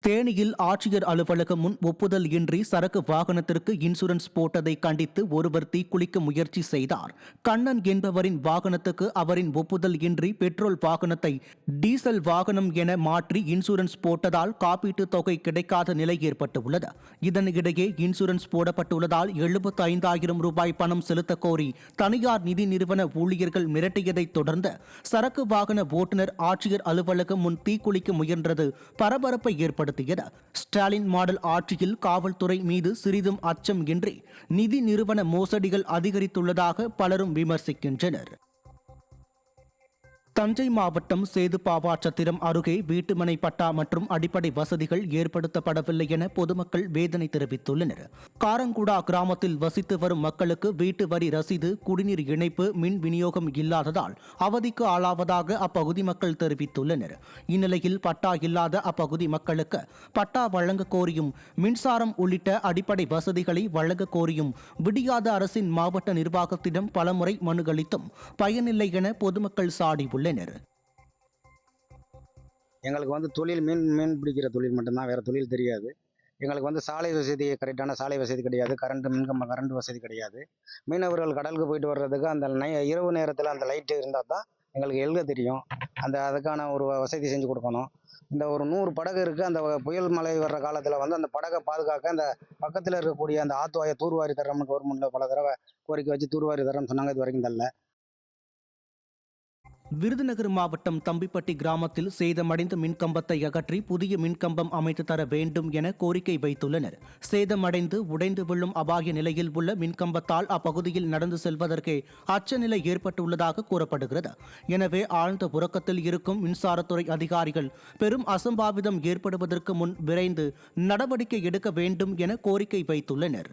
தேனியில் ஆட்சியர் அலுவலகம் முன் ஒப்புதல் இன்றி சரக்கு வாகனத்திற்கு இன்சூரன்ஸ் போட்டதை கண்டித்து ஒருவர் தீக்குளிக்க முயற்சி செய்தார். கண்ணன் என்பவரின் வாகனத்துக்கு அவரின் ஒப்புதல் இன்றி பெட்ரோல் வாகனத்தை டீசல் வாகனம் என மாற்றி இன்சூரன்ஸ் போட்டதால் காப்பீட்டுத் தொகை கிடைக்காத நிலை ஏற்பட்டுள்ளது. இதனிடையே இன்சூரன்ஸ் போடப்பட்டுள்ளதால் 75,000 ரூபாய் பணம் செலுத்த கோரி தனியார் நிதி நிறுவன ஊழியர்கள் மிரட்டியதைத் தொடர்ந்து சரக்கு வாகன ஓட்டுநர் ஆட்சியர் அலுவலகம் முன் தீக்குளிக்க முயன்றது பரபரப்பை ஏற்படுத்தியது. ஸ்டாலின் மாடல் ஆட்சியில் காவல்துறை மீது சிறிதும் அச்சம் இன்றி நிதி நிறுவன மோசடிகள் அதிகரித்துள்ளதாக பலரும் விமர்சிக்கின்றனர். தஞ்சை மாவட்டம் சேதுபாவாச்சத்திரம் அருகே வீட்டுமனை பட்டா மற்றும் அடிப்படை வசதிகள் ஏற்படுத்தப்படவில்லை என பொதுமக்கள் வேதனை தெரிவித்துள்ளனர். காரங்குடா கிராமத்தில் வசித்து வரும் மக்களுக்கு வீட்டு வரி ரசீது, குடிநீர் இணைப்பு, மின் விநியோகம் இல்லாததால் அவதிக்கு ஆளாவதாக அப்பகுதி மக்கள் தெரிவித்துள்ளனர். இந்நிலையில் பட்டா இல்லாத அப்பகுதி மக்களுக்கு பட்டா வழங்க கோரியும் மின்சாரம் உள்ளிட்ட அடிப்படை வசதிகளை வழங்க கோரியும் விடியாத அரசின் மாவட்ட நிர்வாகத்திடம் பலமுறை மனு அளித்தும் பயனில்லை என பொதுமக்கள் சாடியுள்ளனர். எங்களுக்கு தொழில் மீன் பிடிக்கிற தொழில் மட்டும்தான், வேறு தொழில் தெரியாது. எங்களுக்கு சாலை வசதி, கரெக்டான சாலை வசதி கிடையாது, கரண்ட் வசதி கிடையாது. மீனவர்கள் கடலுக்கு போயிட்டு வர்றதுக்கு அந்த இரவு நேரத்தில் அந்த லைட்டு இருந்தால் தான் எங்களுக்கு எழுத தெரியும். அதுக்கான ஒரு வசதி செஞ்சு கொடுக்கணும். இந்த ஒரு 100 படகு இருக்குது. அந்த புயல் மழை வர்ற காலத்தில் அந்த படகை பாதுகாக்க அந்த பக்கத்தில் இருக்கக்கூடிய அந்த ஆத்துவாயை தூர்வாரி தரம்னு கவர்மெண்ட்டில் பல தடவை கோரிக்கை வச்சு தூர்வாரி தரம்னு சொன்னாங்க. இது வரைக்கும் தரல. விருதுநகர் மாவட்டம் தம்பிப்பட்டி கிராமத்தில் சேதமடைந்த மின்கம்பத்தை அகற்றி புதிய மின்கம்பம் அமைத்து தர வேண்டும் என கோரிக்கை வைத்துள்ளனர். சேதமடைந்து உடைந்து விழும் அபாய நிலையில் உள்ள மின்கம்பத்தால் அப்பகுதியில் நடந்து செல்வதற்கே அச்சநிலை ஏற்பட்டுள்ளதாக கூறப்படுகிறது. எனவே ஆழ்ந்த உறக்கத்தில் இருக்கும் மின்சாரத்துறை அதிகாரிகள் பெரும் அசம்பாவிதம் ஏற்படுவதற்கு முன் விரைந்து நடவடிக்கை எடுக்க வேண்டும் என கோரிக்கை வைத்துள்ளனர்.